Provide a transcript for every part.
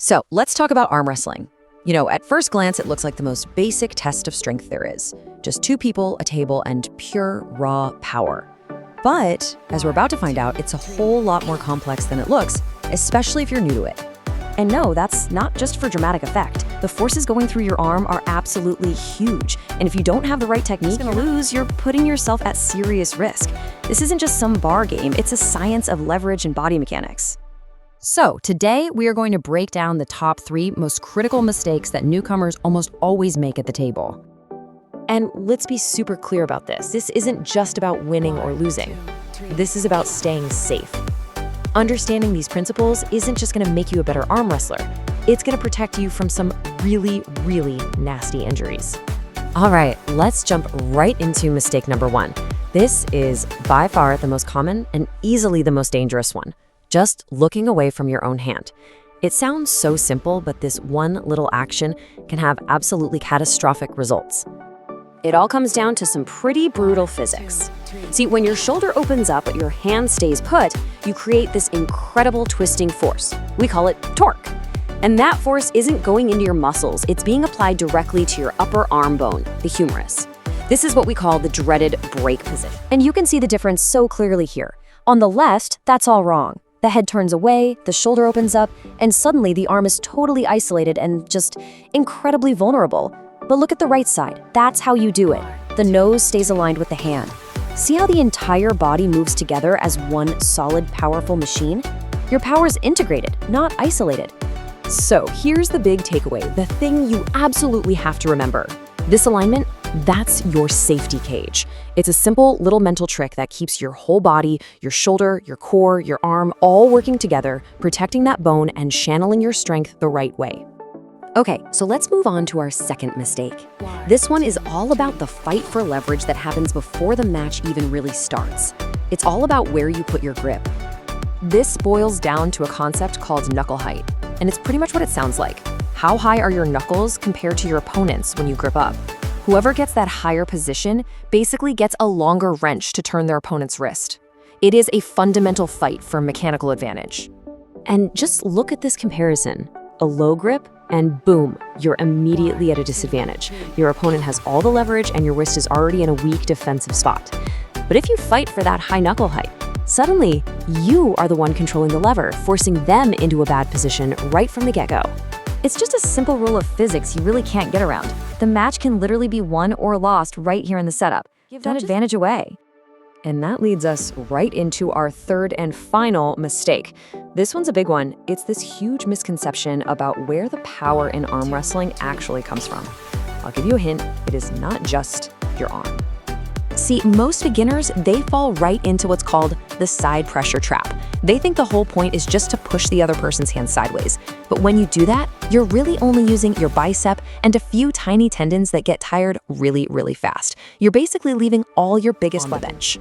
So let's talk about arm wrestling. You know, at first glance, it looks like the most basic test of strength there is. Just two people, a table, and pure, raw power. But, as we're about to find out, it's a whole lot more complex than it looks, especially if you're new to it. And no, that's not just for dramatic effect. The forces going through your arm are absolutely huge. And if you don't have the right technique to lose, you're putting yourself at serious risk. This isn't just some bar game, it's a science of leverage and body mechanics. So today, we are going to break down the top 3 most critical mistakes that newcomers almost always make at the table. And let's be super clear about this. This isn't just about winning or losing. This is about staying safe. Understanding these principles isn't just going to make you a better arm wrestler. It's going to protect you from some really, really nasty injuries. All right, let's jump right into mistake number 1. This is by far the most common and easily the most dangerous one. Just looking away from your own hand. It sounds so simple, but this one little action can have absolutely catastrophic results. It all comes down to some pretty brutal physics. See, when your shoulder opens up but your hand stays put, you create this incredible twisting force. We call it torque. And that force isn't going into your muscles, it's being applied directly to your upper arm bone, the humerus. This is what we call the dreaded break position. And you can see the difference so clearly here. On the left, that's all wrong. The head turns away, the shoulder opens up, and suddenly the arm is totally isolated and just incredibly vulnerable. But look at the right side. That's how you do it. The nose stays aligned with the hand. See how the entire body moves together as one solid, powerful machine? Your power is integrated, not isolated. So here's the big takeaway, the thing you absolutely have to remember. This alignment, that's your safety cage. It's a simple little mental trick that keeps your whole body, your shoulder, your core, your arm, all working together, protecting that bone and channeling your strength the right way. Okay, so let's move on to our second mistake. This one is all about the fight for leverage that happens before the match even really starts. It's all about where you put your grip. This boils down to a concept called knuckle height, and it's pretty much what it sounds like. How high are your knuckles compared to your opponents when you grip up? Whoever gets that higher position basically gets a longer wrench to turn their opponent's wrist. It is a fundamental fight for mechanical advantage. And just look at this comparison. A low grip, and boom, you're immediately at a disadvantage. Your opponent has all the leverage and your wrist is already in a weak defensive spot. But if you fight for that high knuckle height, suddenly you are the one controlling the lever, forcing them into a bad position right from the get-go. It's just a simple rule of physics you really can't get around. The match can literally be won or lost right here in the setup. Give that advantage away. And that leads us right into our third and final mistake. This one's a big one. It's this huge misconception about where the power in arm wrestling actually comes from. I'll give you a hint, it is not just your arm. See, most beginners, they fall right into what's called the side pressure trap. They think the whole point is just to push the other person's hand sideways. But when you do that, you're really only using your bicep and a few tiny tendons that get tired really, really fast. You're basically leaving all your biggest on the bench.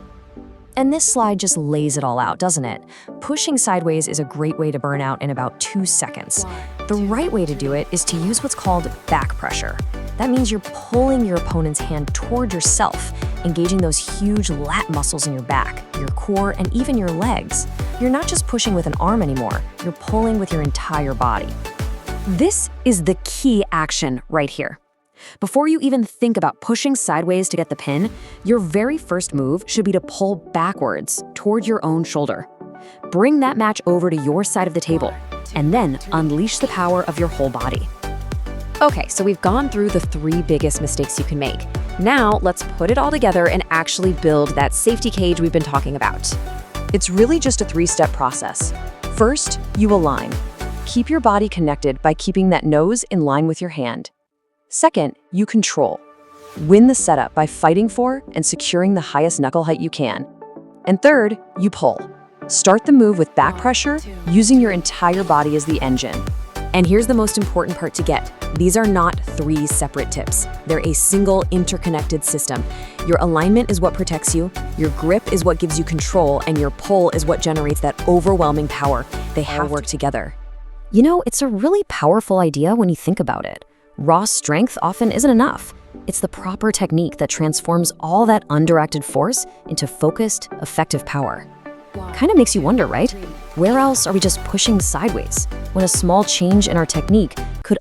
And this slide just lays it all out, doesn't it? Pushing sideways is a great way to burn out in about 2 seconds. The right way to do it is to use what's called back pressure. That means you're pulling your opponent's hand toward yourself, engaging those huge lat muscles in your back, your core, and even your legs. You're not just pushing with an arm anymore, you're pulling with your entire body. This is the key action right here. Before you even think about pushing sideways to get the pin, your very first move should be to pull backwards toward your own shoulder. Bring that match over to your side of the table, and then unleash the power of your whole body. Okay, so we've gone through the 3 biggest mistakes you can make. Now, let's put it all together and actually build that safety cage we've been talking about. It's really just a 3-step process. First, you align. Keep your body connected by keeping that nose in line with your hand. Second, you control. Win the setup by fighting for and securing the highest knuckle height you can. And third, you pull. Start the move with back pressure, using your entire body as the engine. And here's the most important part to get. These are not 3 separate tips. They're a single interconnected system. Your alignment is what protects you, your grip is what gives you control, and your pull is what generates that overwhelming power. They have to work together. You know, it's a really powerful idea when you think about it. Raw strength often isn't enough. It's the proper technique that transforms all that undirected force into focused, effective power. Kind of makes you wonder, right? Where else are we just pushing sideways when a small change in our technique could